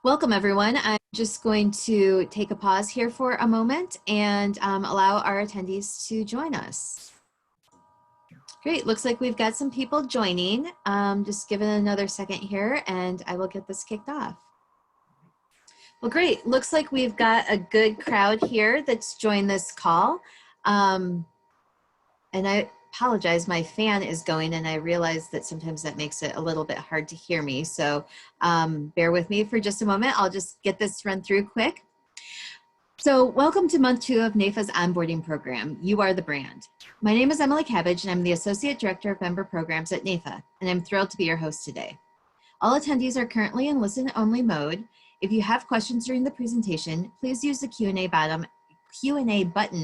Welcome, everyone. I'm just going to take a pause here for a moment and allow our attendees to join us. Great, looks like we've got some people joining. Just give it another second here and I will get this kicked off. Well, great, looks like we've got a good crowd here that's joined this call. And I apologize, my fan is going and I realize that sometimes that makes it a little bit hard to hear me. So bear with me for just a moment. I'll just get this run through quick. So welcome to month 2 of NAIFA's onboarding program, You Are the Brand. My name is Emily Cabbage and I'm the Associate Director of Member Programs at NAIFA, and I'm thrilled to be your host today. All attendees are currently in listen-only mode. If you have questions during the presentation, please use the Q&A button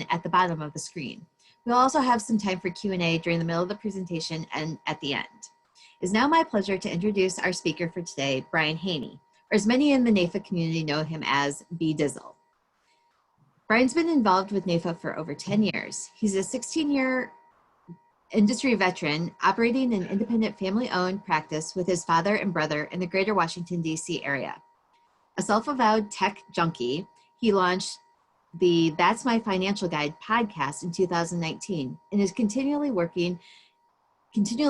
at the bottom of the screen. We'll also have some time for Q&A during the middle of the presentation and at the end. It's now my pleasure to introduce our speaker for today, Brian Haney, or as many in the NAIFA community know him as B Dizzle. Brian's been involved with NAIFA for over 10 years. He's a 16-year industry veteran operating an independent family-owned practice with his father and brother in the greater Washington, D.C. area. A self-avowed tech junkie, he launched the That's My Financial Guide podcast in 2019 and is continually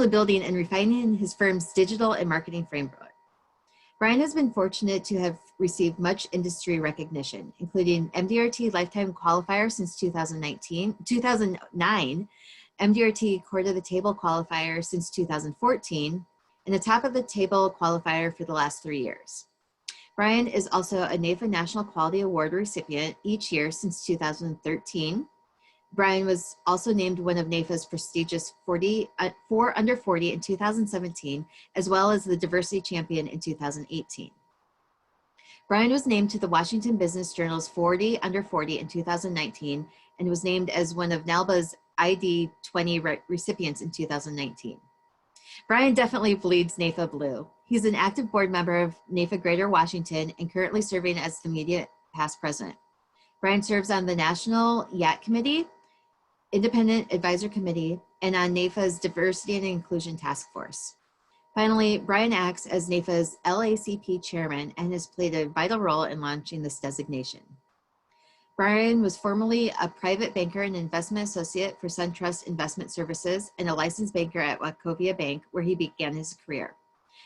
building and refining his firm's digital and marketing framework. Brian has been fortunate to have received much industry recognition, including MDRT Lifetime Qualifier since 2009, MDRT Core to the Table Qualifier since 2014, and a Top of the Table Qualifier for the last 3 years. Brian is also a NAIFA National Quality Award recipient each year since 2013. Brian was also named one of NAIFA's prestigious 4 Under 40 in 2017, as well as the Diversity Champion in 2018. Brian was named to the Washington Business Journal's 40 Under 40 in 2019 and was named as one of NALBA's ID 20 recipients in 2019. Brian definitely bleeds NAIFA blue. He's an active board member of NAIFA Greater Washington and currently serving as the media past president. Brian serves on the National YAT Committee, Independent Advisor Committee, and on NAIFA's Diversity and Inclusion Task Force. Finally, Brian acts as NAIFA's LACP chairman and has played a vital role in launching this designation. Brian was formerly a private banker and investment associate for SunTrust Investment Services and a licensed banker at Wachovia Bank, where he began his career.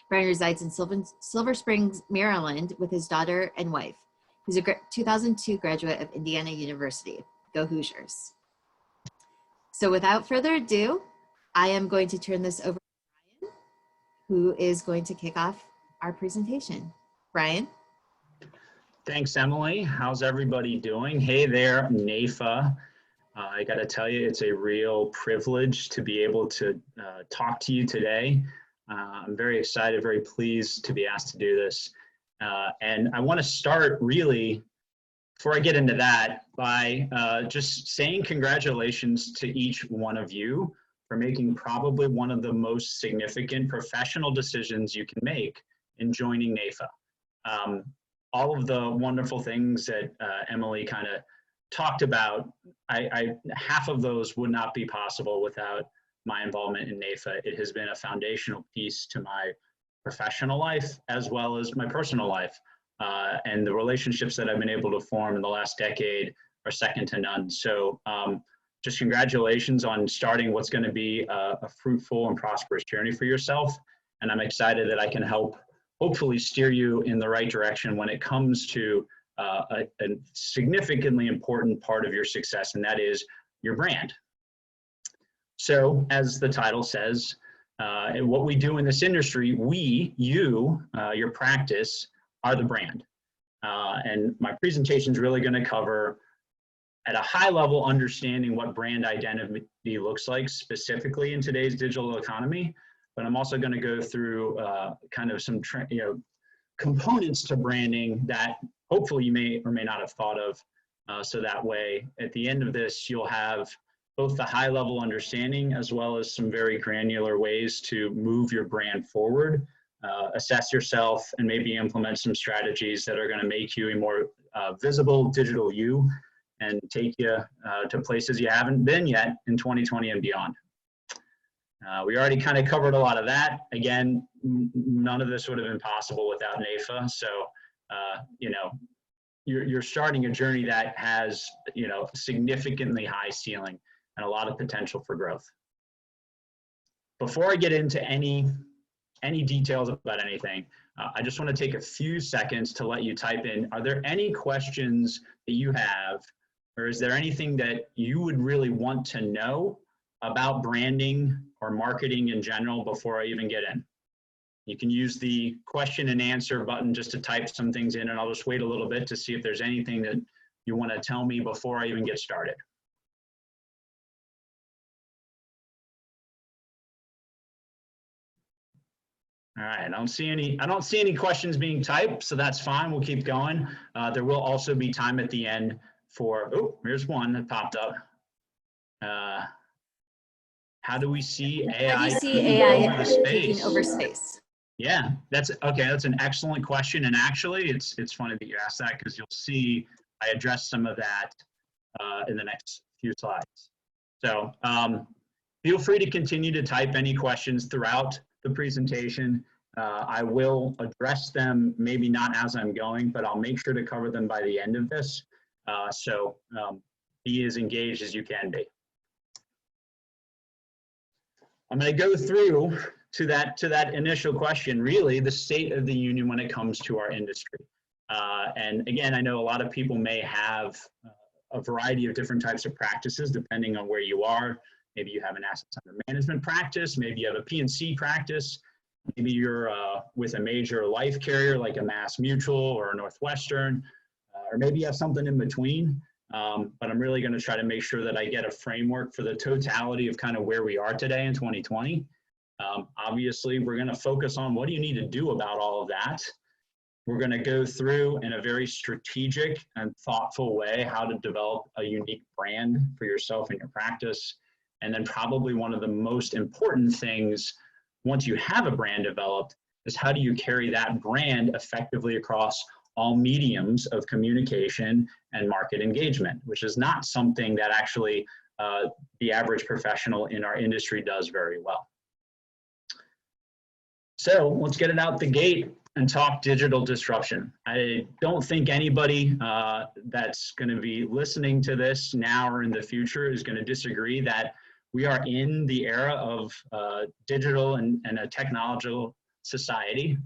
Brian resides in Silver Springs, Maryland, with his daughter and wife. He's a 2002 graduate of Indiana University. Go Hoosiers. So without further ado, I am going to turn this over to Brian, who is going to kick off our presentation. Brian? Thanks, Emily. How's everybody doing? Hey there, NAIFA. I got to tell you, it's a real privilege to be able to talk to you today. I'm very excited, very pleased to be asked to do this. And I want to start really, before I get into that, by just saying congratulations to each one of you for making probably one of the most significant professional decisions you can make in joining NAIFA. All of the wonderful things that Emily kind of talked about, half of those would not be possible without my involvement in NAIFA. It has been a foundational piece to my professional life as well as my personal life. And the relationships that I've been able to form in the last decade are second to none. So just congratulations on starting what's going to be a fruitful and prosperous journey for yourself. And I'm excited that I can help hopefully steer you in the right direction when it comes to a significantly important part of your success, and that is your brand. So as the title says, and what we do in this industry, you, your practice, are the brand. And my presentation is really going to cover, at a high level, understanding what brand identity looks like specifically in today's digital economy. But I'm also going to go through kind of some components to branding that hopefully you may or may not have thought of. So that way, at the end of this, you'll have both the high level understanding as well as some very granular ways to move your brand forward, assess yourself, and maybe implement some strategies that are going to make you a more visible digital you and take you to places you haven't been yet in 2020 and beyond. We already kind of covered a lot of that. Again, none of this would have been possible without NAIFA. So you know, you're starting a journey that has, you know, significantly high ceiling and a lot of potential for growth. Before I get into any details about anything, I just want to take a few seconds to let you type in, are there any questions that you have, or is there anything that you would really want to know about branding or marketing in general before I even get in? You can use the question and answer button just to type some things in, and I'll just wait a little bit to see if there's anything that you want to tell me before I even get started. All right, I don't see any questions being typed, so that's fine. We'll keep going. There will also be time at the end for, oh, here's one that popped up. How do we see AI taking over space? Yeah, that's okay. That's an excellent question, and actually, it's funny that you asked that because you'll see I addressed some of that in the next few slides. So feel free to continue to type any questions throughout the presentation. I will address them, maybe not as I'm going, but I'll make sure to cover them by the end of this. So be as engaged as you can be. I'm going to go through to that initial question, really the state of the union when it comes to our industry. And again, I know a lot of people may have a variety of different types of practices depending on where you are. Maybe you have an assets under management practice, maybe you have a P&C practice, maybe you're with a major life carrier like a Mass Mutual or a Northwestern, or maybe you have something in between. But I'm really going to try to make sure that I get a framework for the totality of kind of where we are today in 2020. Obviously, we're going to focus on what do you need to do about all of that. We're going to go through in a very strategic and thoughtful way how to develop a unique brand for yourself and your practice. And then probably one of the most important things once you have a brand developed is how do you carry that brand effectively across all mediums of communication and market engagement, which is not something that actually the average professional in our industry does very well. So let's get it out the gate and talk digital disruption. I don't think anybody that's going to be listening to this now or in the future is going to disagree that we are in the era of digital and a technological society.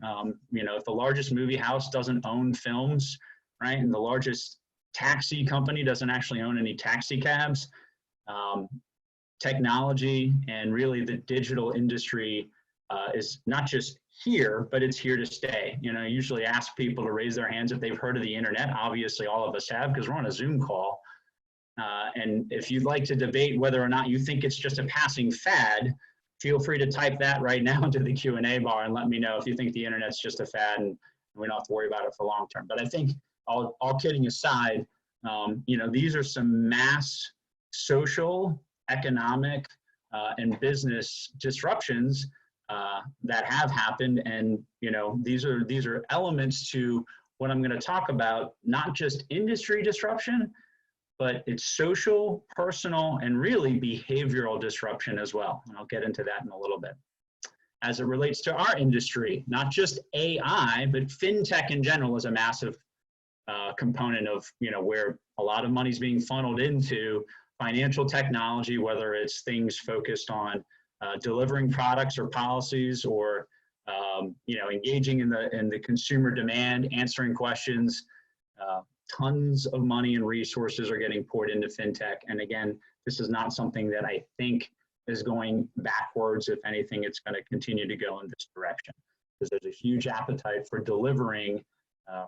You know, if the largest movie house doesn't own films, right, and the largest taxi company doesn't actually own any taxi cabs, technology and really the digital industry is not just here, but it's here to stay. You know, I usually ask people to raise their hands if they've heard of the internet. Obviously, all of us have because we're on a Zoom call. And if you'd like to debate whether or not you think it's just a passing fad, feel free to type that right now into the Q&A bar and let me know if you think the internet's just a fad and we don't have to worry about it for long term. But I think all kidding aside, you know, these are some mass social, economic, and business disruptions that have happened. And, you know, these are elements to what I'm going to talk about, not just industry disruption, but it's social, personal, and really behavioral disruption as well. And I'll get into that in a little bit. As it relates to our industry, not just AI, but fintech in general is a massive component of, you know, where a lot of money is being funneled into financial technology, whether it's things focused on delivering products or policies or, you know, engaging in the consumer demand, answering questions. Tons of money and resources are getting poured into fintech. And again, this is not something that I think is going backwards. If anything, it's going to continue to go in this direction because there's a huge appetite for delivering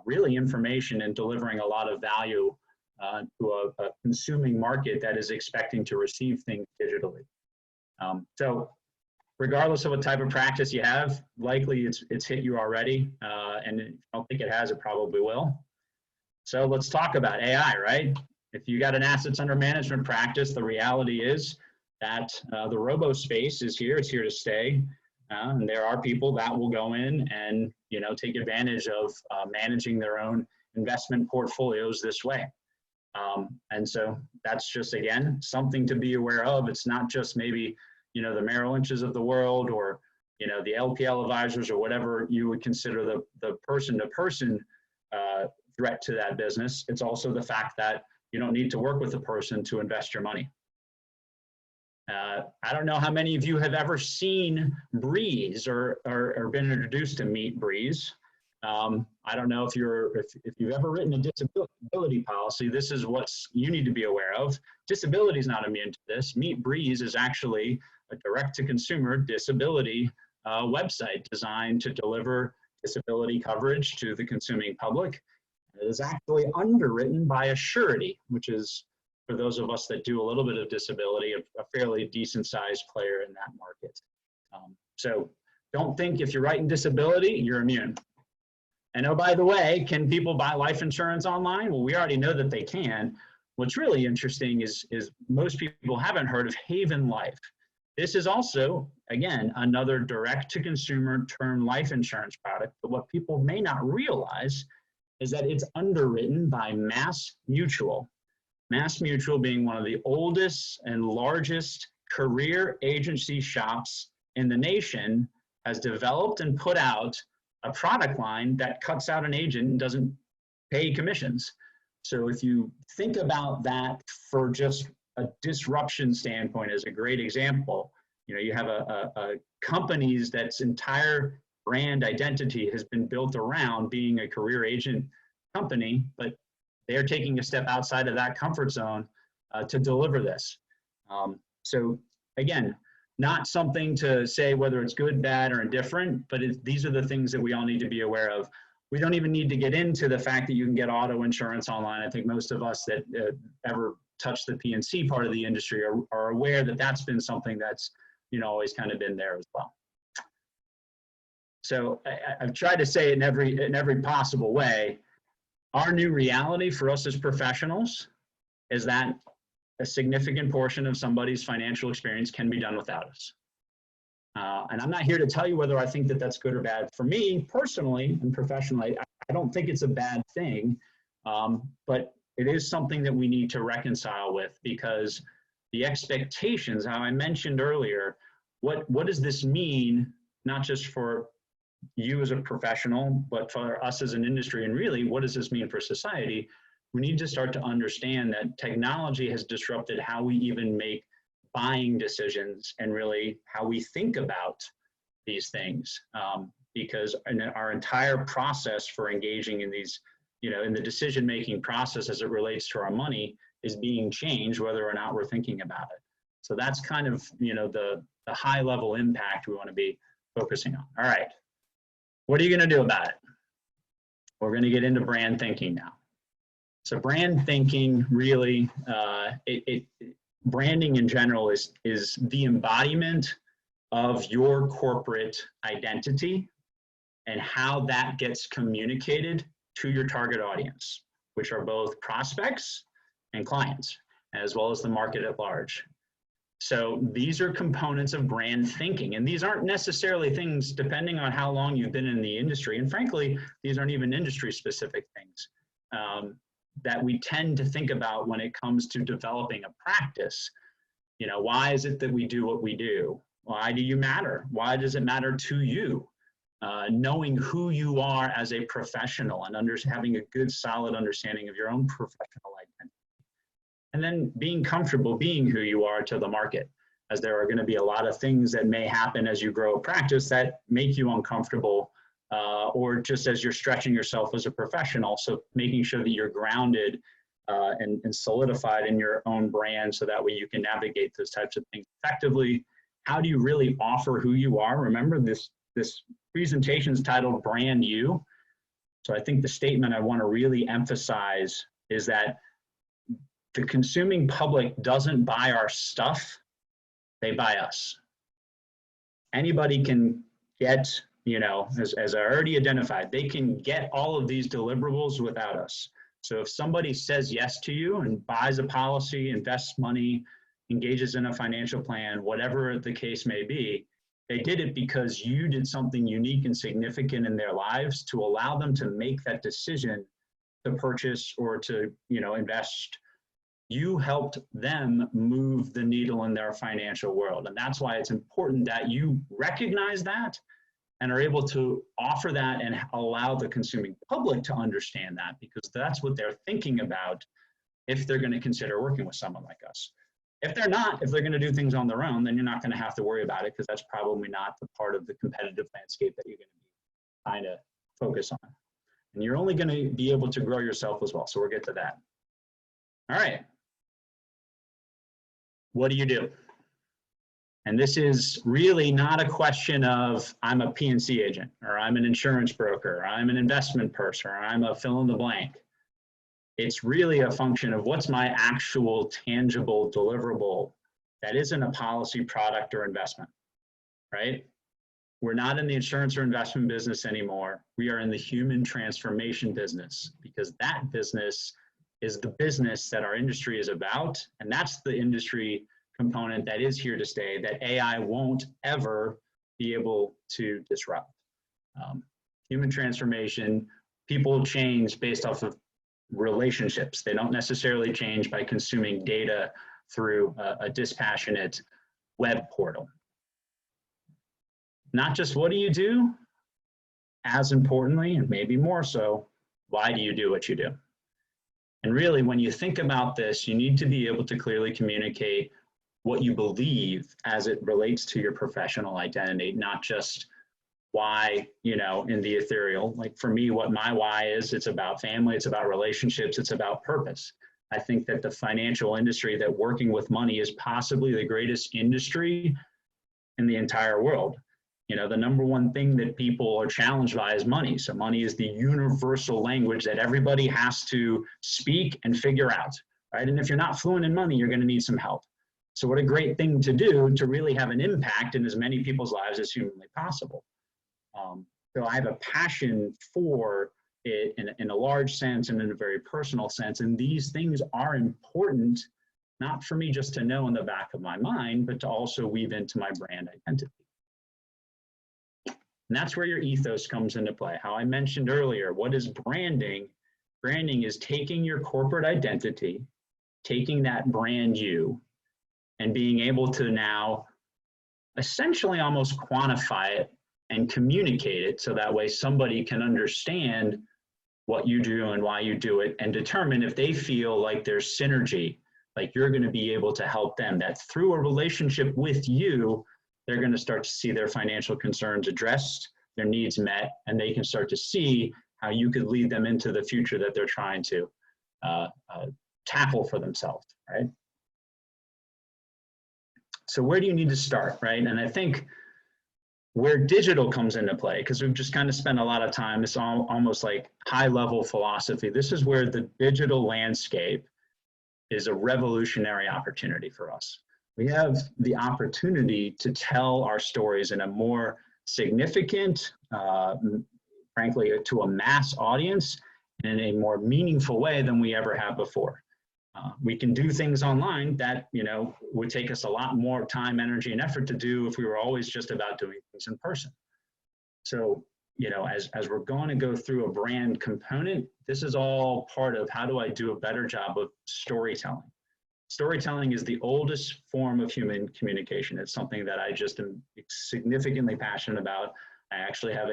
really information and delivering a lot of value to a consuming market that is expecting to receive things digitally. So regardless of what type of practice you have, likely it's hit you already. And if you don't think it has, it probably will. So let's talk about AI, right? If you got an assets under management practice, the reality is that the robo space is here, it's here to stay. And there are people that will go in and, you know, take advantage of managing their own investment portfolios this way. And so that's just, again, something to be aware of. It's not just maybe, you know, the Merrill Lynches of the world or, you know, the LPL advisors or whatever you would consider the person-to-person threat to that business. It's also the fact that you don't need to work with a person to invest your money. I don't know how many of you have ever seen Breeze or been introduced to Meet Breeze. I don't know if you've ever written a disability policy. This is what you need to be aware of. Disability is not immune to this. Meet Breeze is actually a direct-to-consumer disability website designed to deliver disability coverage to the consuming public. It is actually underwritten by a surety, which is, for those of us that do a little bit of disability, a fairly decent sized player in that market. So don't think if you're writing disability, you're immune. And oh, by the way, can people buy life insurance online? Well, we already know that they can. What's really interesting is most people haven't heard of Haven Life. This is also, again, another direct-to-consumer term life insurance product. But what people may not realize is that it's underwritten by Mass Mutual. Mass Mutual being one of the oldest and largest career agency shops in the nation, has developed and put out a product line that cuts out an agent and doesn't pay commissions. So if you think about that for just a disruption standpoint as a great example, you have a company's that's entire brand identity has been built around being a career agent company, but they're taking a step outside of that comfort zone to deliver this. So again, not something to say whether it's good, bad, or indifferent, but these are the things that we all need to be aware of. We don't even need to get into the fact that you can get auto insurance online. I think most of us that ever touch the P&C part of the industry are aware that that's been something that's always kind of been there as well. So I've tried to say it in every possible way. Our new reality for us as professionals is that a significant portion of somebody's financial experience can be done without us. And I'm not here to tell you whether I think that that's good or bad. For me, personally and professionally, I don't think it's a bad thing, but it is something that we need to reconcile with, because the expectations, how I mentioned earlier, what does this mean, not just for you as a professional, but for us as an industry, and really, what does this mean for society? We need to start to understand that technology has disrupted how we even make buying decisions and really how we think about these things, because our entire process for engaging in these, in the decision-making process as it relates to our money is being changed, whether or not we're thinking about it. So that's kind of, the high-level impact we want to be focusing on. All right. What are you going to do about it? We're going to get into brand thinking now. So brand thinking really, branding in general is the embodiment of your corporate identity and how that gets communicated to your target audience, which are both prospects and clients, as well as the market at large. So these are components of brand thinking, and these aren't necessarily things, depending on how long you've been in the industry, and frankly, these aren't even industry-specific things that we tend to think about when it comes to developing a practice. Why is it that we do what we do? Why do you matter? Why does it matter to you? Knowing who you are as a professional and having a good, solid understanding of your own professional identity. And then being comfortable being who you are to the market, as there are going to be a lot of things that may happen as you grow a practice that make you uncomfortable, or just as you're stretching yourself as a professional. So making sure that you're grounded and solidified in your own brand, so that way you can navigate those types of things effectively. How do you really offer who you are? Remember, this presentation is titled Brand You. So I think the statement I want to really emphasize is that the consuming public doesn't buy our stuff, they buy us. Anybody can get, as I already identified, they can get all of these deliverables without us. So if somebody says yes to you and buys a policy, invests money, engages in a financial plan, whatever the case may be, they did it because you did something unique and significant in their lives to allow them to make that decision to purchase or to, invest. You helped them move the needle in their financial world. And that's why it's important that you recognize that and are able to offer that and allow the consuming public to understand that, because that's what they're thinking about if they're going to consider working with someone like us. If they're not, if they're going to do things on their own, then you're not going to have to worry about it, because that's probably not the part of the competitive landscape that you're going to be trying to focus on. And you're only going to be able to grow yourself as well. So we'll get to that. All right. What do you do? And this is really not a question of I'm a P&C agent, or I'm an insurance broker, or I'm an investment person, or I'm a fill in the blank. It's really a function of what's my actual tangible deliverable that isn't a policy, product, or investment, right? We're not in the insurance or investment business anymore. We are in the human transformation business, because that business is the business that our industry is about. And that's the industry component that is here to stay, that AI won't ever be able to disrupt. Human transformation, people change based off of relationships. They don't necessarily change by consuming data through a dispassionate web portal. Not just what do you do, as importantly, and maybe more so, why do you do what you do? And really, when you think about this, you need to be able to clearly communicate what you believe as it relates to your professional identity, not just why, you know, in the ethereal. Like for me, what my why is, it's about family, it's about relationships, it's about purpose. I think that the financial industry, that working with money, is possibly the greatest industry in the entire world. You know, the number one thing that people are challenged by is money. So money is the universal language that everybody has to speak and figure out, right? And if you're not fluent in money, you're going to need some help. So what a great thing to do to really have an impact in as many people's lives as humanly possible. So I have a passion for it in a large sense and in a very personal sense. And these things are important, not for me just to know in the back of my mind, but to also weave into my brand identity. And that's where your ethos comes into play. How I mentioned earlier, what is branding? Branding is taking your corporate identity, taking that brand you, and being able to now essentially almost quantify it and communicate it, so that way somebody can understand what you do and why you do it, and determine if they feel like there's synergy, like you're going to be able to help them, that through a relationship with you, they're going to start to see their financial concerns addressed, their needs met, and they can start to see how you could lead them into the future that they're trying to tackle for themselves, right? So where do you need to start, right? And I think where digital comes into play, because we've just kind of spent a lot of time, it's almost like high-level philosophy. This is where the digital landscape is a revolutionary opportunity for us. We have the opportunity to tell our stories in a more significant, frankly, to a mass audience, and in a more meaningful way than we ever have before. We can do things online that, you know, would take us a lot more time, energy, and effort to do if we were always just about doing things in person. So, you know, as we're going to go through a brand component, this is all part of how do I do a better job of storytelling. Storytelling is the oldest form of human communication. It's something that I just am significantly passionate about. I actually have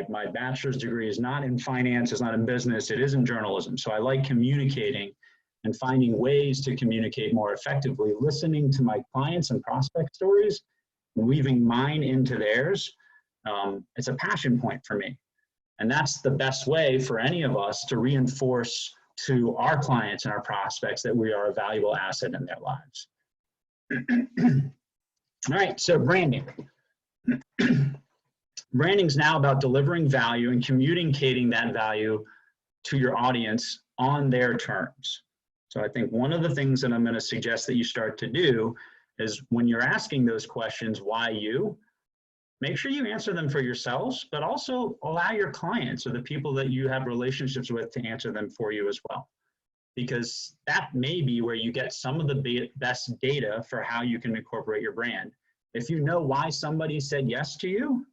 my bachelor's degree is not in finance, it's not in business, it is in journalism. So I like communicating and finding ways to communicate more effectively, listening to my clients and prospect stories, weaving mine into theirs. It's a passion point for me. And that's the best way for any of us to reinforce to our clients and our prospects that we are a valuable asset in their lives. All right, so branding. Branding is now about delivering value and communicating that value to your audience on their terms. So I think one of the things that I'm going to suggest that you start to do is when you're asking those questions, why you, make sure you answer them for yourselves, but also allow your clients or the people that you have relationships with to answer them for you as well. Because that may be where you get some of the best data for how you can incorporate your brand. If you know why somebody said yes to you,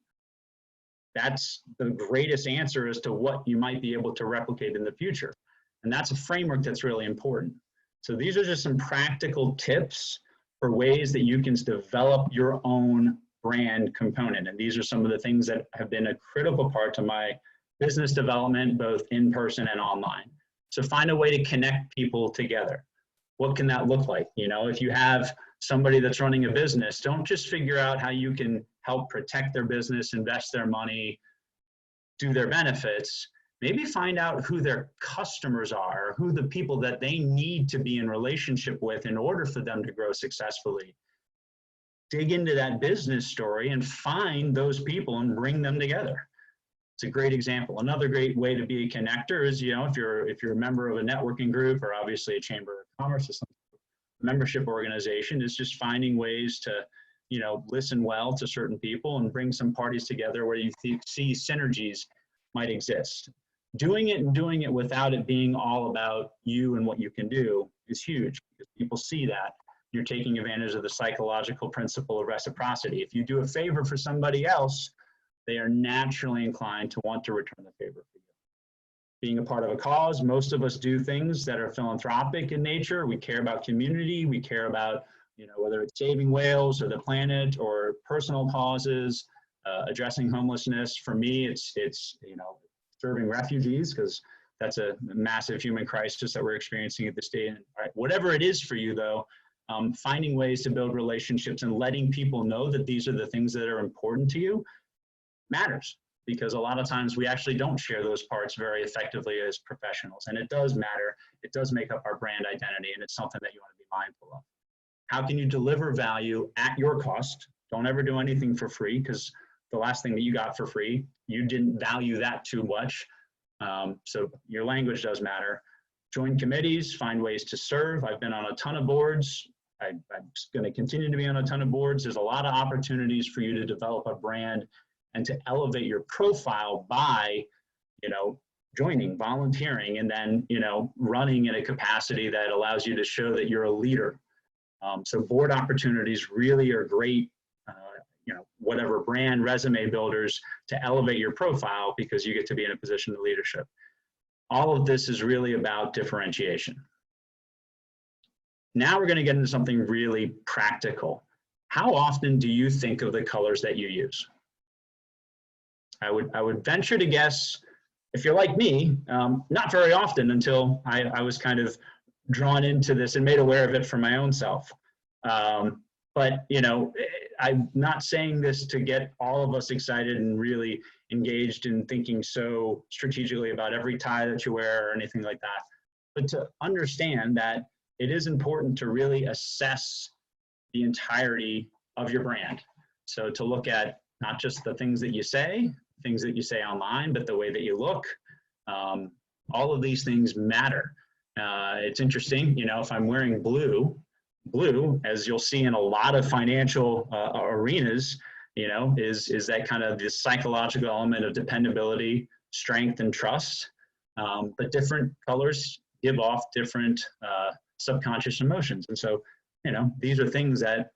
that's the greatest answer as to what you might be able to replicate in the future. And that's a framework that's really important. So these are just some practical tips for ways that you can develop your own brand component. And these are some of the things that have been a critical part to my business development, both in person and online. So find a way to connect people together. What can that look like? You know, if you have somebody that's running a business, don't just figure out how you can help protect their business, invest their money, do their benefits. Maybe find out who their customers are, who the people that they need to be in relationship with in order for them to grow successfully. Dig into that business story and find those people and bring them together. It's a great example. Another great way to be a connector is, you know, if you're a member of a networking group or obviously a chamber of commerce or some membership organization, is just finding ways to, you know, listen well to certain people and bring some parties together where you see synergies might exist. Doing it without it being all about you and what you can do is huge, because people see that you're taking advantage of the psychological principle of reciprocity. If you do a favor for somebody else, they are naturally inclined to want to return the favor for you. Being a part of a cause, most of us do things that are philanthropic in nature. We care about community. We care about, you know, whether it's saving whales or the planet or personal causes, addressing homelessness. For me, it's you know, serving refugees, because that's a massive human crisis that we're experiencing at this day. And right, whatever it is for you, though, finding ways to build relationships and letting people know that these are the things that are important to you matters, because a lot of times we actually don't share those parts very effectively as professionals. And it does matter. It does make up our brand identity, and it's something that you want to be mindful of. How can you deliver value at your cost? Don't ever do anything for free, because the last thing that you got for free, you didn't value that too much. So your language does matter. Join committees, find ways to serve. I've been on a ton of boards. I'm going to continue to be on a ton of boards. There's a lot of opportunities for you to develop a brand and to elevate your profile by, you know, joining, volunteering, and then, you know, running in a capacity that allows you to show that you're a leader. So board opportunities really are great, you know, whatever brand resume builders to elevate your profile, because you get to be in a position of leadership. All of this is really about differentiation. Now we're going to get into something really practical. How often do you think of the colors that you use? I would venture to guess, if you're like me, not very often, until I was kind of drawn into this and made aware of it for my own self. But, you know, I'm not saying this to get all of us excited and really engaged in thinking so strategically about every tie that you wear or anything like that, but to understand that it is important to really assess the entirety of your brand. So to look at not just the things that you say online, but the way that you look. All of these things matter. It's interesting, you know, if I'm wearing blue, as you'll see in a lot of financial arenas, you know, is that kind of this psychological element of dependability, strength, and trust. But different colors give off different subconscious emotions. And so, you know, these are things that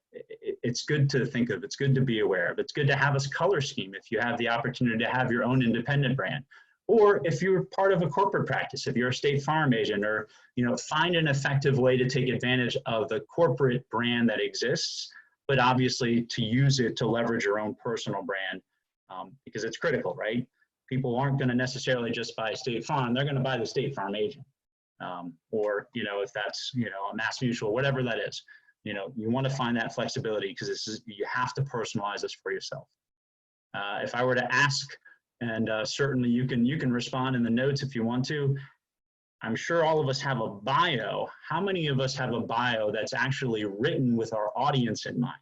it's good to think of. It's good to be aware of. It's good to have a color scheme if you have the opportunity to have your own independent brand. Or if you're part of a corporate practice, if you're a State Farm agent, or, you know, find an effective way to take advantage of the corporate brand that exists, but obviously to use it to leverage your own personal brand, because it's critical, right? People aren't going to necessarily just buy State Farm. They're going to buy the State Farm agent. Or, you know, if that's, you know, a Mass Mutual, whatever that is, you know, you want to find that flexibility, because this is, you have to personalize this for yourself. If I were to ask, and certainly you can respond in the notes if you want to, I'm sure all of us have a bio. How many of us have a bio that's actually written with our audience in mind?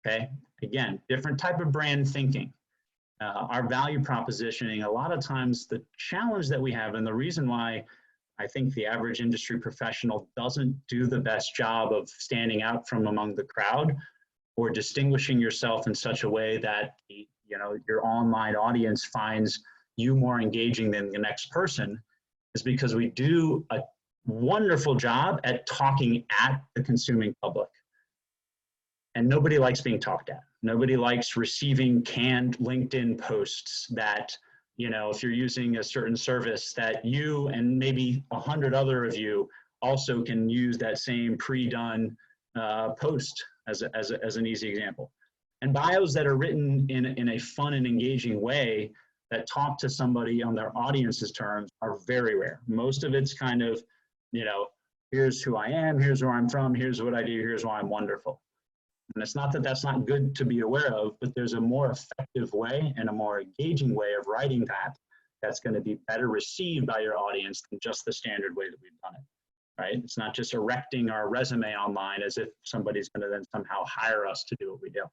Okay, again, different type of brand thinking. Our value propositioning, a lot of times the challenge that we have, and the reason why I think the average industry professional doesn't do the best job of standing out from among the crowd or distinguishing yourself in such a way that, you know, your online audience finds you more engaging than the next person, is because we do a wonderful job at talking at the consuming public. And nobody likes being talked at. Nobody likes receiving canned LinkedIn posts that, you know, if you're using a certain service, that you and maybe 100 other of you also can use that same pre-done post as an easy example. And bios that are written in a fun and engaging way that talk to somebody on their audience's terms are very rare. Most of it's kind of, you know, here's who I am, here's where I'm from, here's what I do, here's why I'm wonderful. And it's not that that's not good to be aware of, but there's a more effective way and a more engaging way of writing that that's going to be better received by your audience than just the standard way that we've done it, right? It's not just erecting our resume online as if somebody's going to then somehow hire us to do what we do.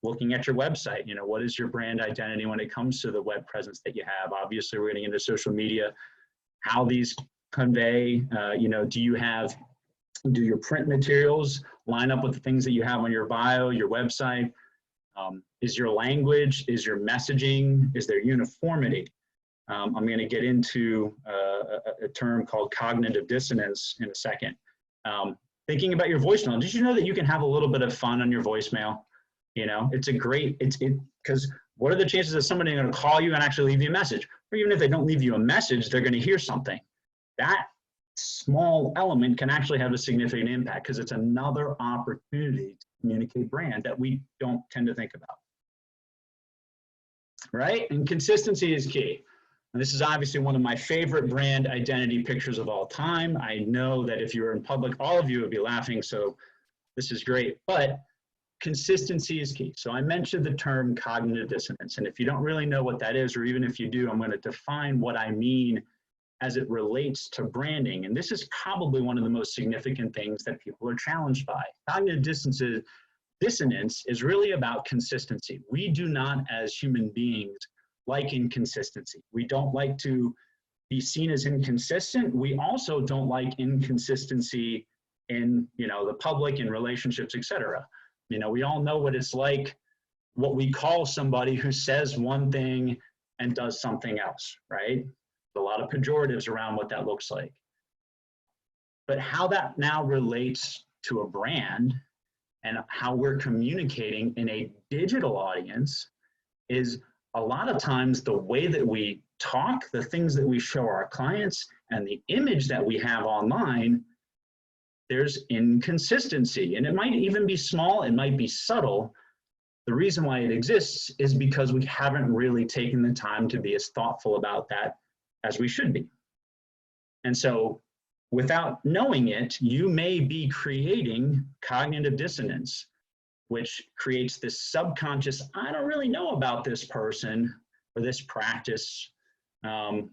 Looking at your website, you know, what is your brand identity when it comes to the web presence that you have? Obviously, we're getting into social media, how these convey, you know, do your print materials line up with the things that you have on your bio, your website? Is your language, is your messaging, is there uniformity? I'm going to get into a term called cognitive dissonance in a second. Thinking about your voicemail, did you know that you can have a little bit of fun on your voicemail? You know, it's a great, because what are the chances of somebody going to call you and actually leave you a message? Or even if they don't leave you a message, they're going to hear something. That small element can actually have a significant impact because it's another opportunity to communicate brand that we don't tend to think about. Right? And consistency is key. And this is obviously one of my favorite brand identity pictures of all time. I know that if you were in public, all of you would be laughing, so this is great. But consistency is key. So I mentioned the term cognitive dissonance, and if you don't really know what that is, or even if you do, I'm going to define what I mean as it relates to branding. And this is probably one of the most significant things that people are challenged by. Cognitive dissonance is really about consistency. We do not, as human beings, like inconsistency. We don't like to be seen as inconsistent. We also don't like inconsistency in, you know, the public, in relationships, etc. You know, we all know what it's like, what we call somebody who says one thing and does something else, right? A lot of pejoratives around what that looks like. But how that now relates to a brand and how we're communicating in a digital audience is a lot of times the way that we talk, the things that we show our clients, and the image that we have online, there's inconsistency. And it might even be small, it might be subtle. The reason why it exists is because we haven't really taken the time to be as thoughtful about that as we should be. And so without knowing it, you may be creating cognitive dissonance, which creates this subconscious, I don't really know about this person or this practice. And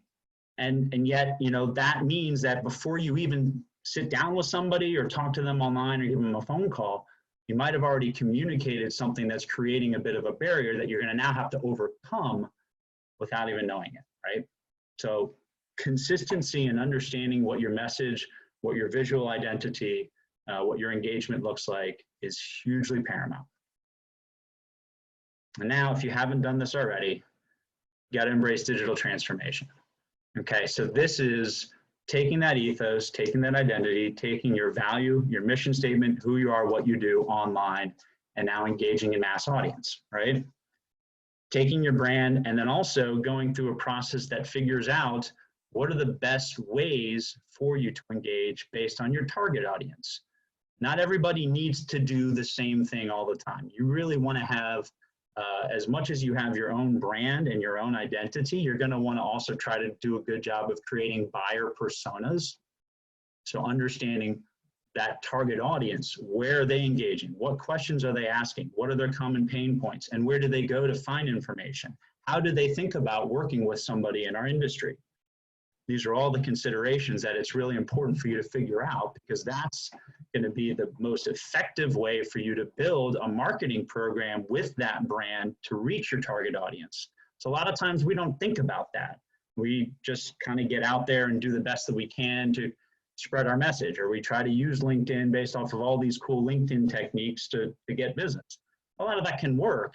yet, you know, that means that before you even sit down with somebody or talk to them online or give them a phone call, you might have already communicated something that's creating a bit of a barrier that you're going to now have to overcome without even knowing it, right? So consistency and understanding what your message, what your visual identity, what your engagement looks like is hugely paramount. And now, if you haven't done this already, you got to embrace digital transformation. Okay, so this is taking that ethos, taking that identity, taking your value, your mission statement, who you are, what you do online, and now engaging in mass audience, right? Taking your brand and then also going through a process that figures out what are the best ways for you to engage based on your target audience. Not everybody needs to do the same thing all the time. You really want to have, as much as you have your own brand and your own identity, you're going to want to also try to do a good job of creating buyer personas. So understanding that target audience, where are they engaging? What questions are they asking? What are their common pain points? And where do they go to find information? How do they think about working with somebody in our industry? These are all the considerations that it's really important for you to figure out, because that's going to be the most effective way for you to build a marketing program with that brand to reach your target audience. So a lot of times we don't think about that. We just kind of get out there and do the best that we can to spread our message, or we try to use LinkedIn based off of all these cool LinkedIn techniques to get business. A lot of that can work.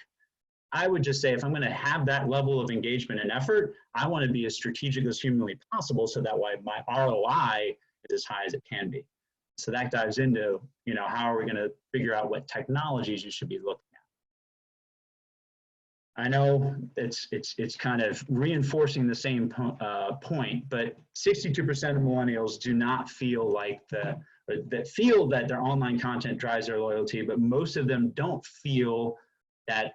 I would just say, if I'm going to have that level of engagement and effort, I want to be as strategic as humanly possible so that way my ROI is as high as it can be. So that dives into, you know, how are we going to figure out what technologies you should be looking I know it's kind of reinforcing the same point, but 62% of millennials do not feel like that feel that their online content drives their loyalty, but most of them don't feel that,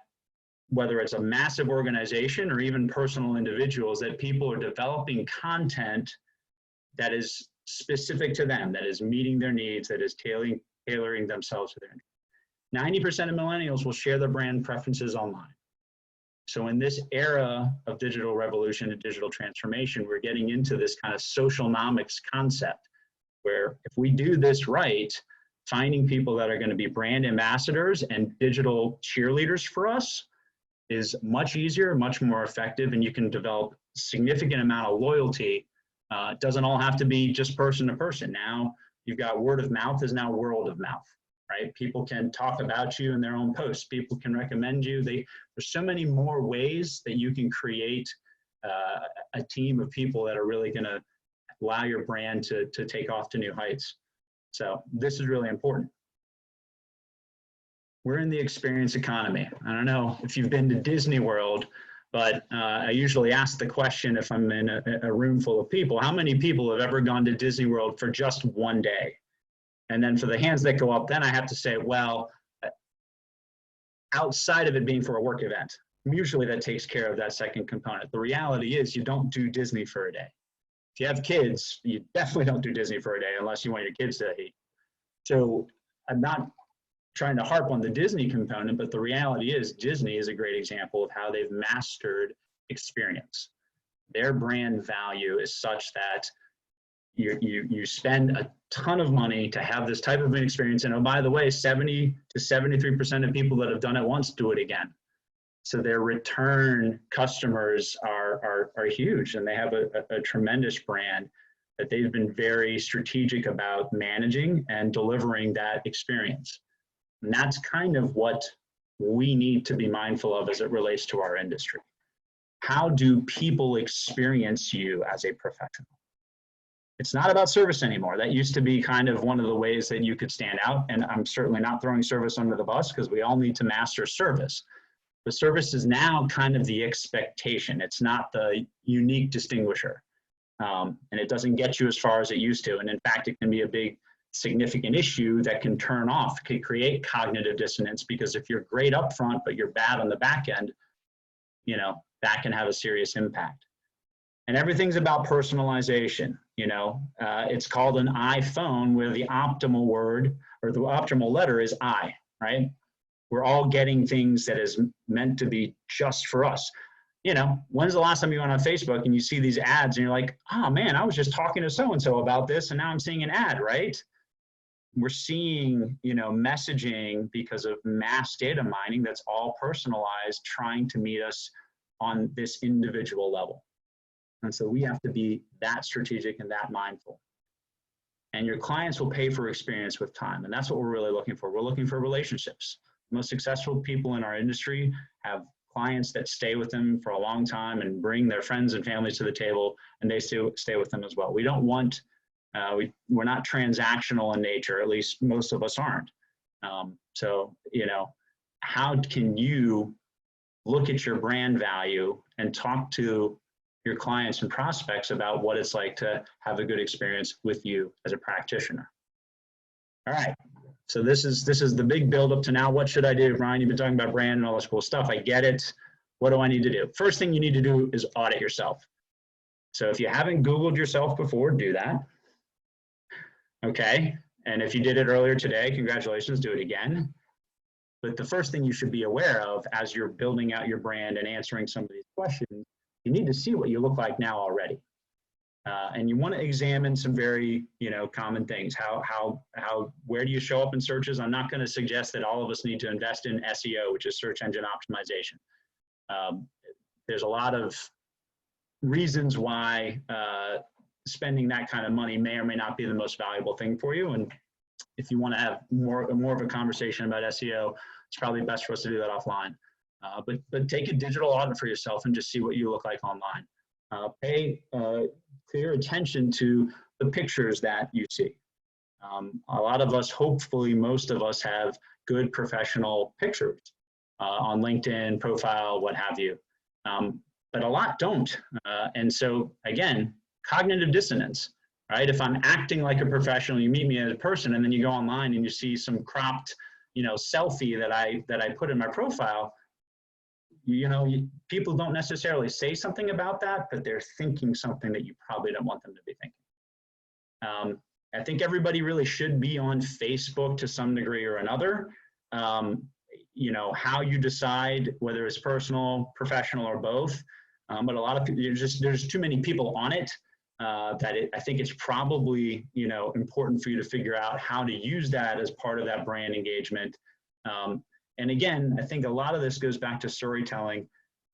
whether it's a massive organization or even personal individuals, that people are developing content that is specific to them, that is meeting their needs, that is tailoring themselves to their needs. 90% of millennials will share their brand preferences online. So in this era of digital revolution and digital transformation, we're getting into this kind of socialnomics concept, where if we do this right, finding people that are going to be brand ambassadors and digital cheerleaders for us is much easier, much more effective, and you can develop significant amount of loyalty. It doesn't all have to be just person to person. Now you've got word of mouth is now world of mouth, right? People can talk about you in their own posts. People can recommend you. There's so many more ways that you can create a team of people that are really going to allow your brand to take off to new heights. So this is really important. We're in the experience economy. I don't know if you've been to Disney World, but I usually ask the question if I'm in a room full of people, how many people have ever gone to Disney World for just one day? And then for the hands that go up, then I have to say, well, outside of it being for a work event, usually that takes care of that second component. The reality is you don't do Disney for a day. If you have kids, you definitely don't do Disney for a day unless you want your kids to eat. So I'm not trying to harp on the Disney component, but the reality is Disney is a great example of how they've mastered experience. Their brand value is such that you spend a ton of money to have this type of an experience. And oh, by the way, 70 to 73% of people that have done it once do it again. So their return customers are huge, and they have a tremendous brand that they've been very strategic about managing and delivering that experience. And that's kind of what we need to be mindful of as it relates to our industry. How do people experience you as a professional? It's not about service anymore. That used to be kind of one of the ways that you could stand out. And I'm certainly not throwing service under the bus, because we all need to master service. The service is now kind of the expectation. It's not the unique distinguisher. And it doesn't get you as far as it used to. And in fact, it can be a big significant issue that can turn off, can create cognitive dissonance, because if you're great up front, but you're bad on the back end, you know, that can have a serious impact. And everything's about personalization. You know, it's called an iPhone, where the optimal word or the optimal letter is I, right? We're all getting things that is meant to be just for us. You know, when's the last time you went on Facebook and you see these ads and you're like, oh man, I was just talking to so-and-so about this and now I'm seeing an ad, right? We're seeing, you know, messaging because of mass data mining that's all personalized, trying to meet us on this individual level. And so we have to be that strategic and that mindful. And your clients will pay for experience with time. And that's what we're really looking for. We're looking for relationships. The most successful people in our industry have clients that stay with them for a long time and bring their friends and families to the table, and they stay with them as well. We don't want, we're not transactional in nature, at least most of us aren't. So, you know, how can you look at your brand value and talk to your clients and prospects about what it's like to have a good experience with you as a practitioner? All right. So this is the big build up to now. What should I do? Ryan, you've been talking about brand and all this cool stuff. I get it. What do I need to do? First thing you need to do is audit yourself. So if you haven't Googled yourself before, do that. Okay. And if you did it earlier today, congratulations, do it again. But the first thing you should be aware of as you're building out your brand and answering some of these questions, you need to see what you look like now already. And you want to examine some very, you know, common things. Where do you show up in searches? I'm not going to suggest that all of us need to invest in SEO, which is search engine optimization. There's a lot of reasons why spending that kind of money may or may not be the most valuable thing for you. And if you want to have more of a conversation about SEO, it's probably best for us to do that offline. But take a digital audit for yourself and just see what you look like online. Pay clear attention to the pictures that you see. A lot of us, hopefully most of us, have good professional pictures. on LinkedIn profile, what have you. But a lot don't. And so again, cognitive dissonance, right? If I'm acting like a professional, you meet me as a person, and then you go online and you see some cropped, selfie that I put in my profile, people don't necessarily say something about that, but they're thinking something that you probably don't want them to be thinking. I think everybody really should be on Facebook to some degree or another. How you decide whether it's personal, professional, or both. But a lot of people, there's too many people on it I think it's probably, important for you to figure out how to use that as part of that brand engagement. And again, I think a lot of this goes back to storytelling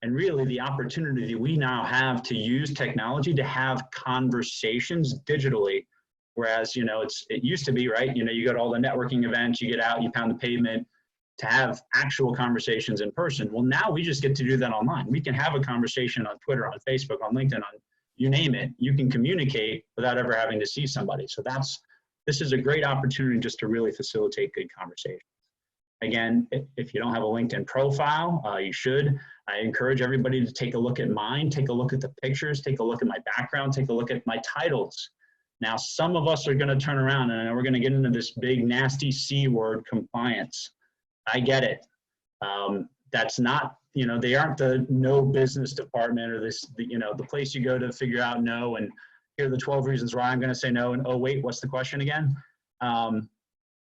and really the opportunity that we now have to use technology to have conversations digitally. Whereas, it used to be, right? You go to all the networking events, you get out, you pound the pavement to have actual conversations in person. Well, now we just get to do that online. We can have a conversation on Twitter, on Facebook, on LinkedIn, on you name it. You can communicate without ever having to see somebody. So this is a great opportunity just to really facilitate good conversations. Again, if you don't have a LinkedIn profile, you should. I encourage everybody to take a look at mine, take a look at the pictures, take a look at my background, take a look at my titles. Now, some of us are going to turn around and we're going to get into this big, nasty C word, compliance. I get it. That's not, they aren't the no business department or the place you go to figure out no and here are the 12 reasons why I'm going to say no. And oh, wait, what's the question again?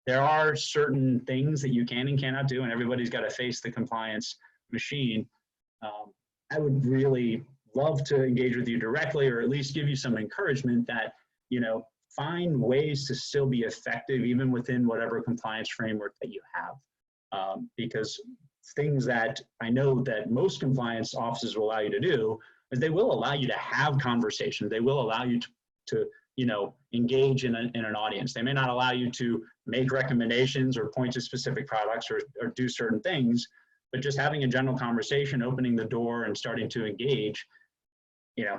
There are certain things that you can and cannot do, and everybody's got to face the compliance machine. I would really love to engage with you directly, or at least give you some encouragement that, find ways to still be effective even within whatever compliance framework that you have. Because things that I know that most compliance offices will allow you to do is they will allow you to have conversations. They will allow you to engage in an audience. They may not allow you to make recommendations or point to specific products or do certain things, but just having a general conversation, opening the door and starting to engage,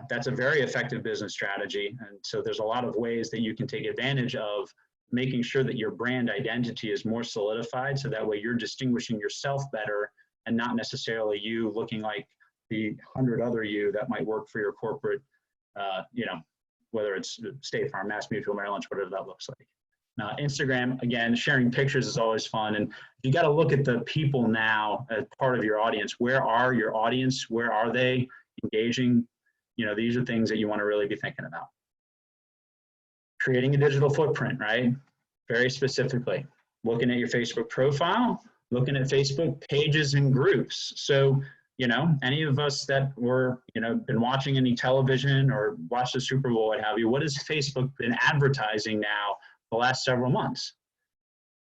that's a very effective business strategy. And so there's a lot of ways that you can take advantage of making sure that your brand identity is more solidified. So that way you're distinguishing yourself better and not necessarily you looking like the 100 other you that might work for your corporate, whether it's State Farm, Mass Mutual, Merrill Lynch, whatever that looks like. Now, Instagram, again, sharing pictures is always fun. And you got to look at the people now as part of your audience. Where are your audience? Where are they engaging? These are things that you want to really be thinking about. Creating a digital footprint, right? Very specifically, looking at your Facebook profile, looking at Facebook pages and groups. So, any of us that were, been watching any television or watched the Super Bowl, what have you, what has Facebook been advertising now the last several months?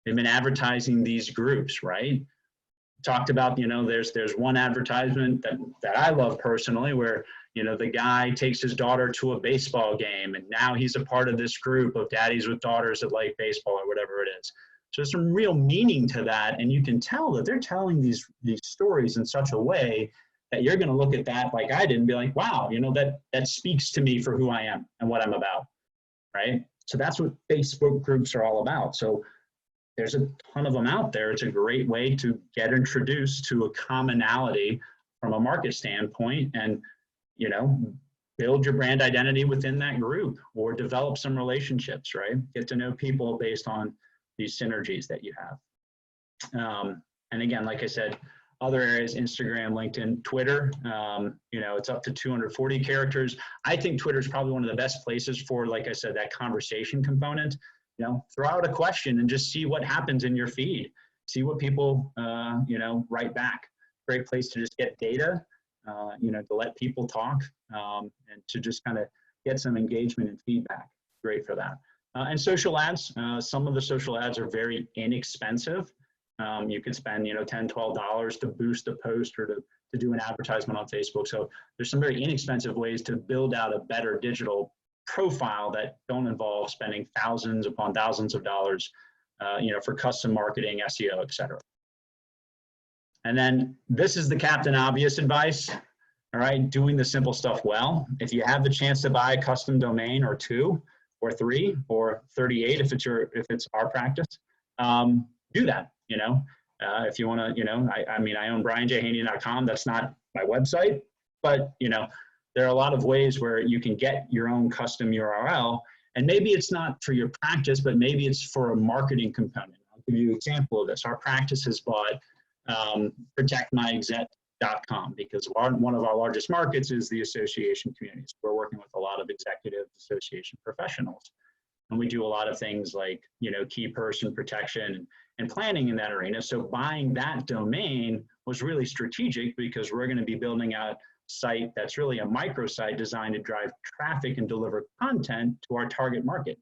They've been advertising these groups, right? Talked about, there's one advertisement that I love personally where, the guy takes his daughter to a baseball game and now he's a part of this group of daddies with daughters that like baseball or whatever it is. So there's some real meaning to that. And you can tell that they're telling these stories in such a way that you're going to look at that like I did and be like, wow, that speaks to me for who I am and what I'm about, right? So that's what Facebook groups are all about. So there's a ton of them out there. It's a great way to get introduced to a commonality from a market standpoint and, build your brand identity within that group or develop some relationships, right? Get to know people based on these synergies that you have. And again, like I said, other areas, Instagram, LinkedIn, Twitter, it's up to 240 characters. I think Twitter is probably one of the best places for, like I said, that conversation component. Throw out a question and just see what happens in your feed. See what people, write back. Great place to just get data, to let people talk and to just kind of get some engagement and feedback. Great for that. And social ads, some of the social ads are very inexpensive. You can spend, $10, $12 to boost a post or to do an advertisement on Facebook. So there's some very inexpensive ways to build out a better digital profile that don't involve spending thousands upon thousands of dollars, for custom marketing, SEO, et cetera. And then this is the Captain Obvious advice. All right, doing the simple stuff well. If you have the chance to buy a custom domain or 2 or 3 or 38, if it's our practice, do that. If you want to, I mean, I own brianjhaney.com. That's not my website, but, there are a lot of ways where you can get your own custom URL. And maybe it's not for your practice, but maybe it's for a marketing component. I'll give you an example of this. Our practice has bought protectmyexec.com because one of our largest markets is the association communities. We're working with a lot of executive association professionals. And we do a lot of things like, key person protection and planning in that arena. So buying that domain was really strategic because we're going to be building out site that's really a microsite designed to drive traffic and deliver content to our target market.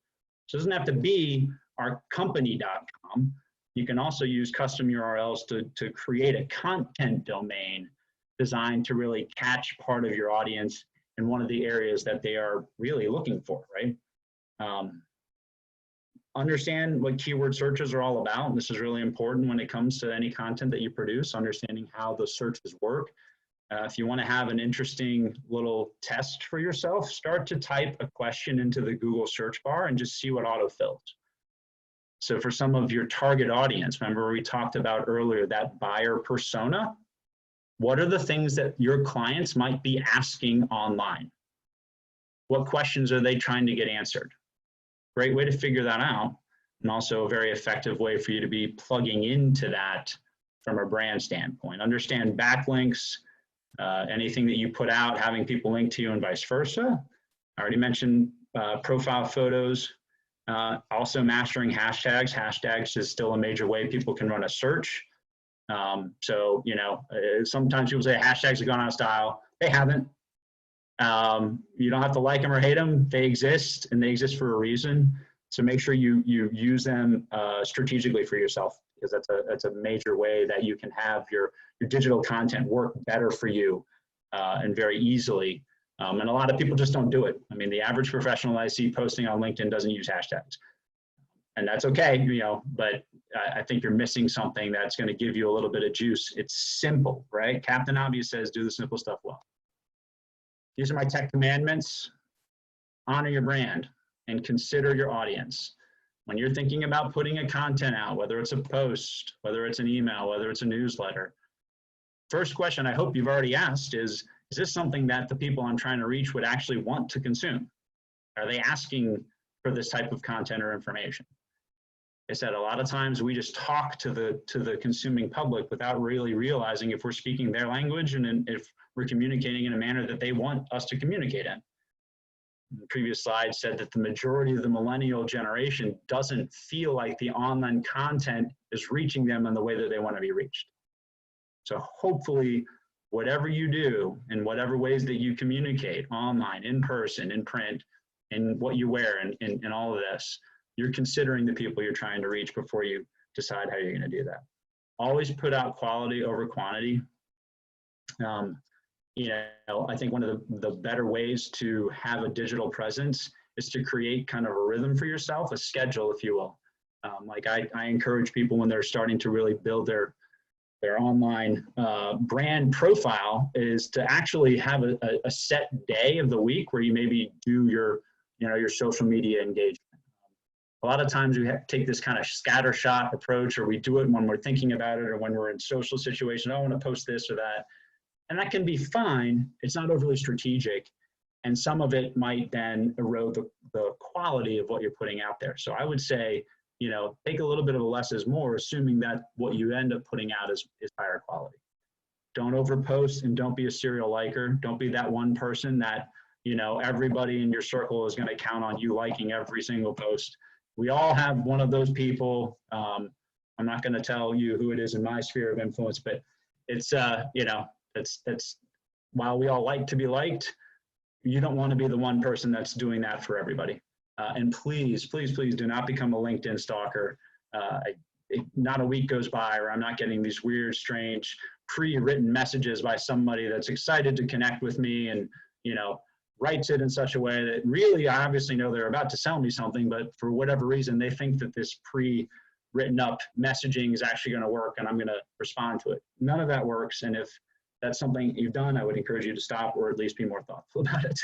So it doesn't have to be our company.com. You can also use custom URLs to create a content domain designed to really catch part of your audience in one of the areas that they are really looking for, right? Understand what keyword searches are all about. This is really important when it comes to any content that you produce, understanding how the searches work. If you want to have an interesting little test for yourself, start to type a question into the Google search bar and just see what autofills. So for some of your target audience, remember we talked about earlier, that buyer persona, what are the things that your clients might be asking online? What questions are they trying to get answered? Great way to figure that out, and also a very effective way for you to be plugging into that from a brand standpoint. Understand backlinks, anything that you put out, having people link to you and vice versa. I already mentioned profile photos, also mastering hashtags. Hashtags is still a major way people can run a search. So, sometimes people say hashtags have gone out of style. They haven't. You don't have to like them or hate them. They exist, and they exist for a reason. So make sure you use them strategically for yourself, because that's a major way that you can have your digital content work better for you and very easily. And a lot of people just don't do it. I mean, the average professional I see posting on LinkedIn doesn't use hashtags. And that's okay, but I think you're missing something that's going to give you a little bit of juice. It's simple, right? Captain Obvious says, do the simple stuff well. These are my tech commandments. Honor your brand and consider your audience. When you're thinking about putting a content out, whether it's a post, whether it's an email, whether it's a newsletter, first question I hope you've already asked is this something that the people I'm trying to reach would actually want to consume? Are they asking for this type of content or information? I said a lot of times we just talk to the consuming public without really realizing if we're speaking their language and if we're communicating in a manner that they want us to communicate in. The previous slide said that the majority of the millennial generation doesn't feel like the online content is reaching them in the way that they want to be reached. So hopefully, whatever you do in whatever ways that you communicate online, in person, in print, in what you wear, and all of this, you're considering the people you're trying to reach before you decide how you're going to do that. Always put out quality over quantity. I think one of the better ways to have a digital presence is to create kind of a rhythm for yourself, a schedule, if you will. Like I encourage people when they're starting to really build their online brand profile is to actually have a set day of the week where you maybe do your social media engagement. A lot of times we have to take this kind of scattershot approach, or we do it when we're thinking about it or when we're in social situations. I want to post this or that. And that can be fine. It's not overly strategic. And some of it might then erode the quality of what you're putting out there. So I would say, take a little bit of a less is more, assuming that what you end up putting out is higher quality. Don't overpost and don't be a serial liker. Don't be that one person that, everybody in your circle is going to count on you liking every single post. We all have one of those people. I'm not going to tell you who it is in my sphere of influence, but it's, that's while we all like to be liked, you don't want to be the one person that's doing that for everybody. And please, please, please do not become a LinkedIn stalker. Not a week goes by where I'm not getting these weird, strange, pre-written messages by somebody that's excited to connect with me and, writes it in such a way that really, I obviously know they're about to sell me something, but for whatever reason, they think that this pre-written up messaging is actually going to work and I'm going to respond to it. None of that works. And if that's something you've done, I would encourage you to stop or at least be more thoughtful about it.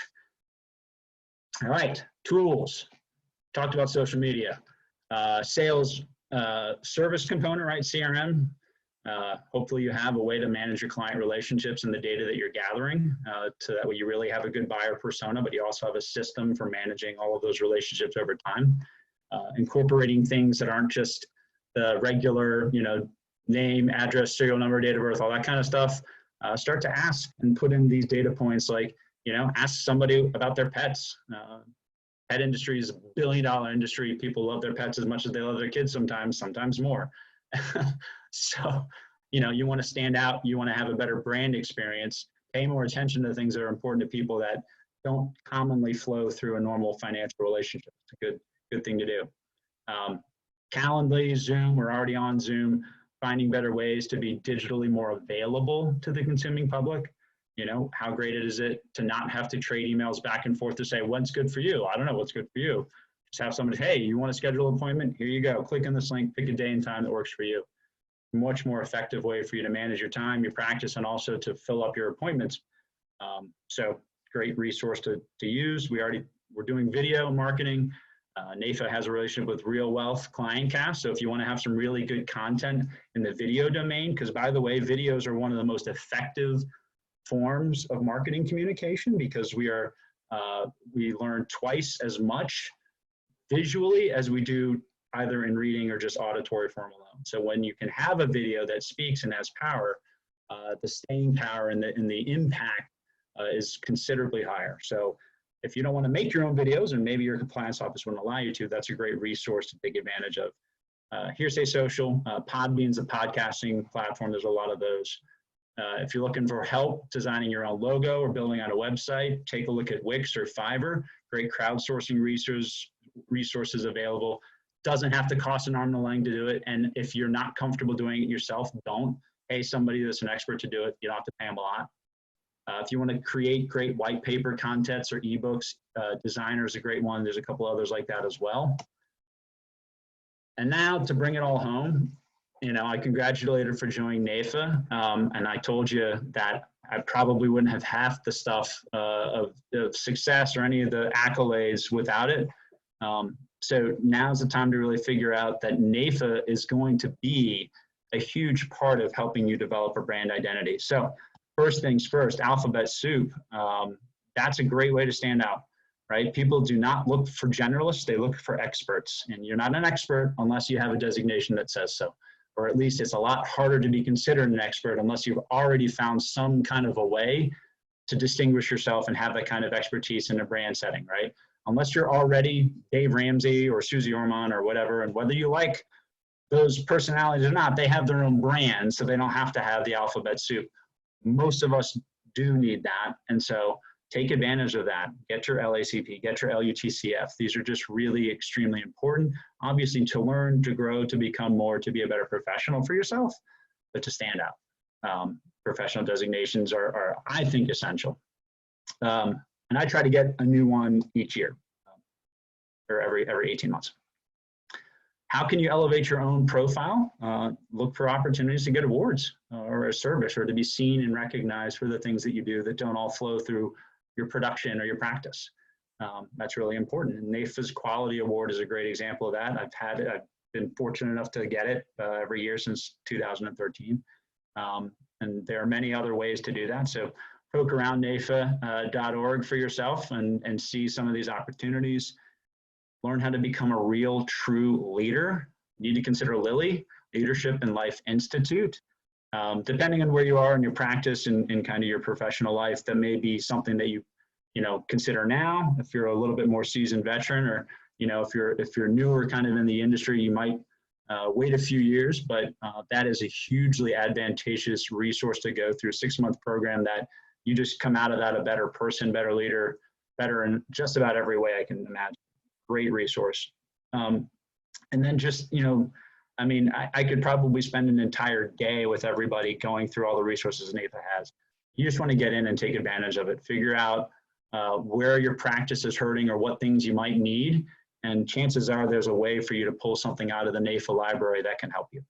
All right, tools. Talked about social media. Sales service component, right? CRM. Hopefully you have a way to manage your client relationships and the data that you're gathering so that way you really have a good buyer persona, but you also have a system for managing all of those relationships over time. Incorporating things that aren't just the regular, name, address, serial number, date of birth, all that kind of stuff. Start to ask and put in these data points like, ask somebody about their pets. Pet industry is $1 billion industry. People love their pets as much as they love their kids sometimes more. So, you want to stand out, you want to have a better brand experience, pay more attention to things that are important to people that don't commonly flow through a normal financial relationship. It's a good thing to do. Calendly, Zoom, we're already on Zoom, finding better ways to be digitally more available to the consuming public. How great is it to not have to trade emails back and forth to say, what's good for you? I don't know what's good for you. Just have somebody, hey, you want to schedule an appointment? Here you go. Click on this link, pick a day and time that works for you. Much more effective way for you to manage your time, your practice, and also to fill up your appointments. So great resource to use. We're doing video marketing. NAFA has a relationship with Real Wealth ClientCast. So if you want to have some really good content in the video domain, because by the way, videos are one of the most effective forms of marketing communication because we learn twice as much visually as we do either in reading or just auditory form alone. So when you can have a video that speaks and has power, the staying power and the impact is considerably higher. So if you don't want to make your own videos, and maybe your compliance office wouldn't allow you to, that's a great resource to take advantage of. Hearsay Social, Podbean's a podcasting platform. There's a lot of those. If you're looking for help designing your own logo or building out a website, take a look at Wix or Fiverr. Great crowdsourcing resources available. Doesn't have to cost an arm and a leg to do it. And if you're not comfortable doing it yourself, don't pay somebody that's an expert to do it. You don't have to pay them a lot. If you want to create great white paper contents or ebooks, Designer is a great one. There's a couple others like that as well. And now to bring it all home, I congratulated for joining NAFA, and I told you that I probably wouldn't have half the stuff of success or any of the accolades without it. So now's the time to really figure out that NAFA is going to be a huge part of helping you develop a brand identity. So first things first, alphabet soup. That's a great way to stand out, right? People do not look for generalists, they look for experts. And you're not an expert unless you have a designation that says so. Or at least it's a lot harder to be considered an expert unless you've already found some kind of a way to distinguish yourself and have that kind of expertise in a brand setting, right? Unless you're already Dave Ramsey or Susie Orman or whatever, and whether you like those personalities or not, they have their own brand, so they don't have to have the alphabet soup. Most of us do need that, and so take advantage of that. Get your LACP, get your LUTCF. These are just really extremely important, obviously, to learn, to grow, to become more, to be a better professional for yourself, but to stand out. Professional designations are, I think, essential. And I try to get a new one each year, or every 18 months. How can you elevate your own profile? Look for opportunities to get awards or a service, or to be seen and recognized for the things that you do that don't all flow through your production or your practice. That's really important. And NAFA's Quality Award is a great example of that. I've been fortunate enough to get it every year since 2013. And there are many other ways to do that. So poke around NAFA.org for yourself and see some of these opportunities. Learn how to become a real, true leader. You need to consider Lilly, Leadership and Life Institute. Depending on where you are in your practice and kind of your professional life, that may be something that you consider now. If you're a little bit more seasoned veteran, or if you're newer kind of in the industry, you might wait a few years. But that is a hugely advantageous resource to go through. 6-month program that you just come out of that a better person, better leader, better in just about every way I can imagine. Great resource. And then just, I could probably spend an entire day with everybody going through all the resources NAFA has. You just want to get in and take advantage of it. Figure out where your practice is hurting or what things you might need. And chances are there's a way for you to pull something out of the NAFA library that can help you.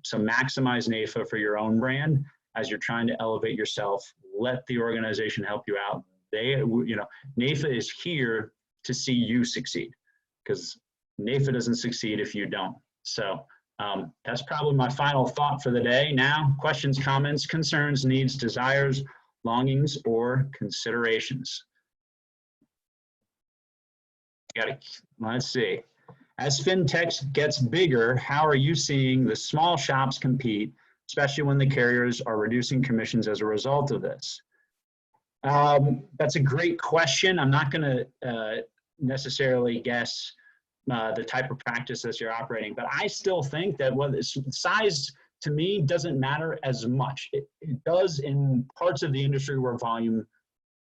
So maximize NAFA for your own brand as you're trying to elevate yourself. Let the organization help you out. NAFA is here to see you succeed, because NAFA doesn't succeed if you don't. So That's probably my final thought for the day. Now, questions, comments, concerns, needs, desires, longings, or considerations. Let's see. As fintech gets bigger, how are you seeing the small shops compete, especially when the carriers are reducing commissions as a result of this? That's a great question. I'm not going to necessarily guess the type of practice that you're operating, but I still think that whether size to me doesn't matter as much. It does in parts of the industry where volume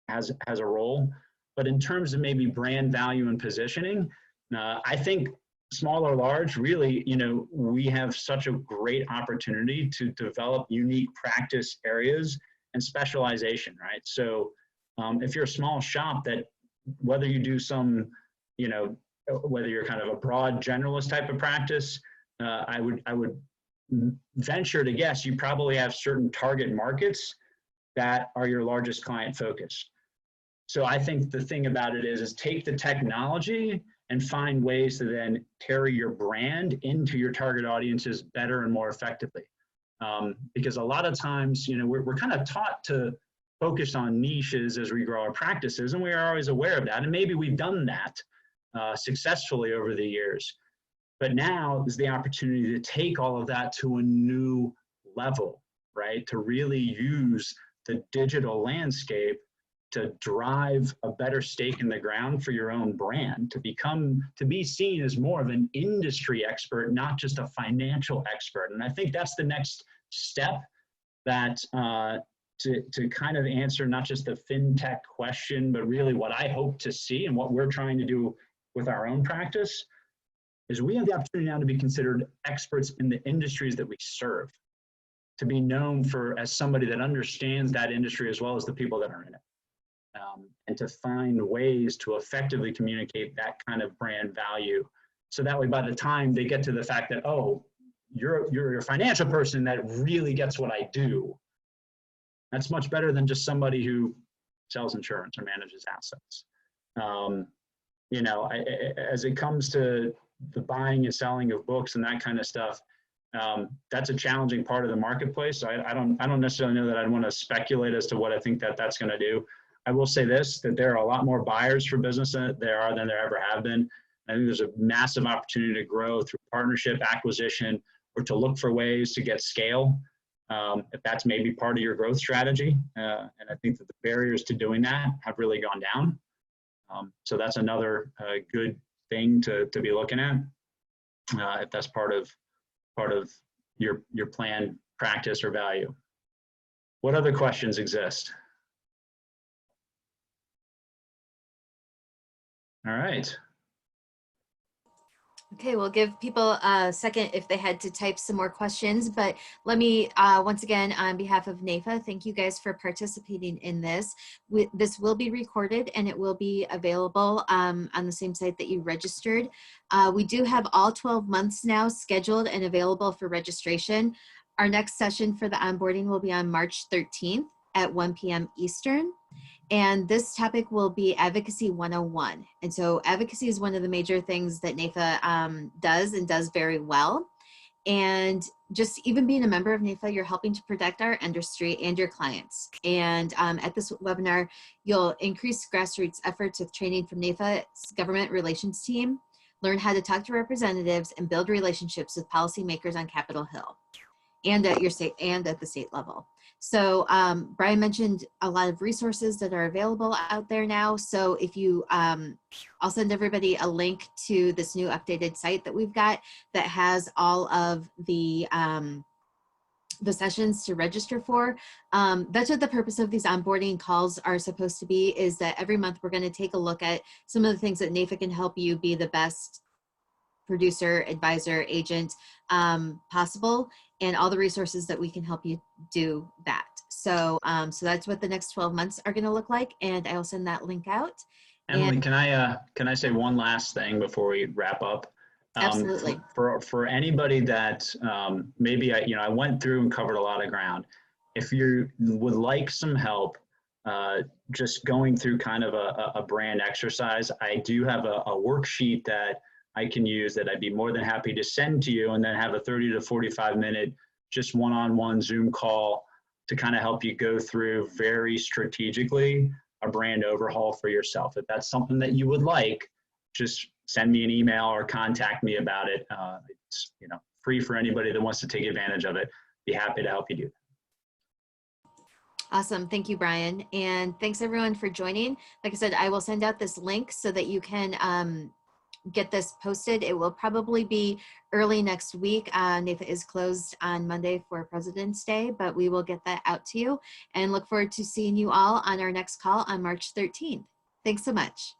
has a role, but in terms of maybe brand value and positioning, I think small or large, really, we have such a great opportunity to develop unique practice areas and specialization, right? So if you're a small shop, that whether you do some, whether you're kind of a broad generalist type of practice, I would venture to guess you probably have certain target markets that are your largest client focus. So I think the thing about it is take the technology and find ways to then carry your brand into your target audiences better and more effectively. Because a lot of times, we're kind of taught to focus on niches as we grow our practices, and we are always aware of that. And maybe we've done that successfully over the years. But now is the opportunity to take all of that to a new level, right? To really use the digital landscape to drive a better stake in the ground for your own brand, to be seen as more of an industry expert, not just a financial expert. And I think that's the next step that to kind of answer not just the fintech question, but really what I hope to see and what we're trying to do with our own practice is we have the opportunity now to be considered experts in the industries that we serve, to be known as somebody that understands that industry as well as the people that are in it. And to find ways to effectively communicate that kind of brand value. So that way, by the time they get to the fact that, oh, you're a financial person that really gets what I do, that's much better than just somebody who sells insurance or manages assets. As it comes to the buying and selling of books and that kind of stuff, that's a challenging part of the marketplace. So I don't necessarily know that I'd want to speculate as to what I think that's going to do. I will say this, that there are a lot more buyers for business than there ever have been. I think there's a massive opportunity to grow through partnership, acquisition, or to look for ways to get scale, if that's maybe part of your growth strategy. And I think that the barriers to doing that have really gone down. So that's another good thing to be looking at, if that's part of your plan, practice, or value. What other questions exist? All right. Okay, we'll give people a second if they had to type some more questions, but let me once again, on behalf of NAIFA, thank you guys for participating in this. This will be recorded and it will be available on the same site that you registered. We do have all 12 months now scheduled and available for registration. Our next session for the onboarding will be on March 13th at 1 p.m. Eastern. And this topic will be Advocacy 101. And so advocacy is one of the major things that NAIFA does very well. And just even being a member of NAIFA, you're helping to protect our industry and your clients. And at this webinar, you'll increase grassroots efforts with training from NAIFA's government relations team, learn how to talk to representatives, and build relationships with policymakers on Capitol Hill and at your state and at the state level. So Brian mentioned a lot of resources that are available out there now. So if you, I'll send everybody a link to this new updated site that we've got that has all of the sessions to register for. That's what the purpose of these onboarding calls are supposed to be, is that every month we're going to take a look at some of the things that NAIFA can help you be the best producer, advisor, agent possible, and all the resources that we can help you do that. So so that's what the next 12 months are going to look like, and I'll send that link out. Emily, can I say one last thing before we wrap up? Absolutely. For anybody that maybe I went through and covered a lot of ground. If you would like some help, just going through kind of a brand exercise, I do have a worksheet that I can use that I'd be more than happy to send to you, and then have a 30 to 45 minute just one-on-one Zoom call to kind of help you go through very strategically a brand overhaul for yourself. If that's something that you would like, just send me an email or contact me about it. It's free for anybody that wants to take advantage of it. Be happy to help you do that. Awesome. Thank you, Brian. And thanks everyone for joining. Like I said, I will send out this link so that you can get this posted. It will probably be early next week. NAFA is closed on Monday for President's Day, but we will get that out to you and look forward to seeing you all on our next call on March 13th. Thanks so much.